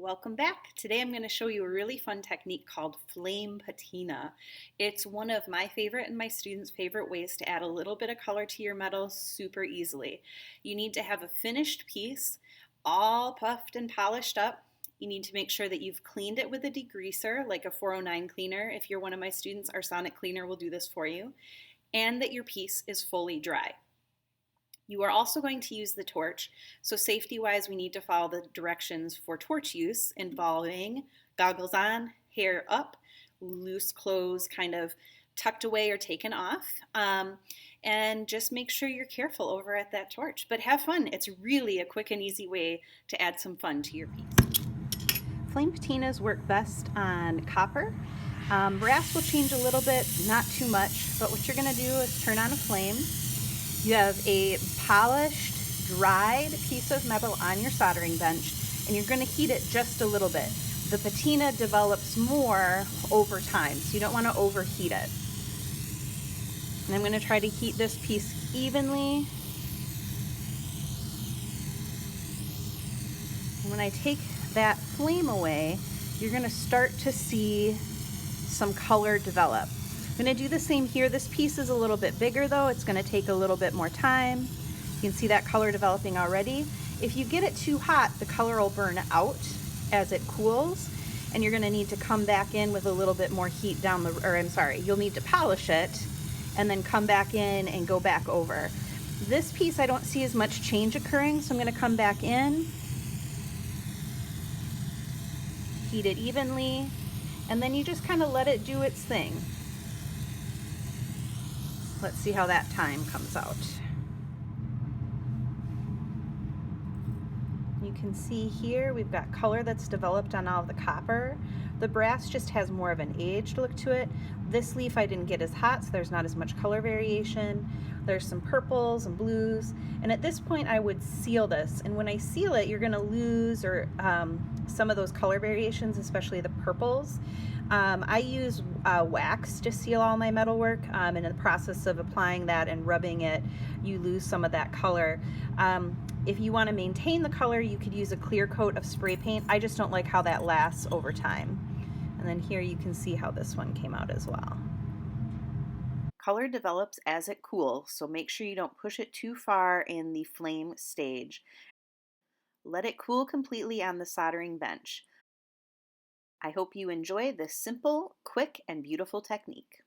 Welcome back. Today I'm going to show you a really fun technique called Flame Patina. It's one of my favorite and my students' favorite ways to add a little bit of color to your metal super easily. You need to have a finished piece, all puffed and polished up. You need to make sure that you've cleaned it with a degreaser, like a 409 cleaner. If you're one of my students, our sonic cleaner will do this for you. And that your piece is fully dry. You are also going to use the torch, so safety-wise we need to follow the directions for torch use involving goggles on, hair up, loose clothes kind of tucked away or taken off, and just make sure you're careful over at that torch. But have fun. It's really a quick and easy way to add some fun to your piece. Flame patinas work best on copper. Brass will change a little bit, not too much, but what you're going to do is turn on a flame. You have a polished, dried piece of metal on your soldering bench, and you're going to heat it just a little bit. The patina develops more over time, so you don't want to overheat it. And I'm going to try to heat this piece evenly. And when I take that flame away, you're going to start to see some color develop. I'm going to do the same here. This piece is a little bit bigger though. It's going to take a little bit more time. You can see that color developing already. If you get it too hot, the color will burn out as it cools, and you're going to need to come back in with a little bit more heat down the, or I'm sorry, you'll need to polish it and then come back in and go back over. This piece I don't see as much change occurring, so I'm going to come back in, heat it evenly, and then you just kind of let it do its thing. Let's see how that time comes out. You can see here we've got color that's developed on all of the copper. The brass just has more of an aged look to it. This leaf I didn't get as hot, so there's not as much color variation. There's some purples and blues, and at this point I would seal this, and when I seal it you're going to lose some of those color variations, especially the purples. I use wax to seal all my metalwork, and in the process of applying that and rubbing it, you lose some of that color. If you want to maintain the color, you could use a clear coat of spray paint. I just don't like how that lasts over time. And then here you can see how this one came out as well. Color develops as it cools, so make sure you don't push it too far in the flame stage. Let it cool completely on the soldering bench. I hope you enjoy this simple, quick, and beautiful technique.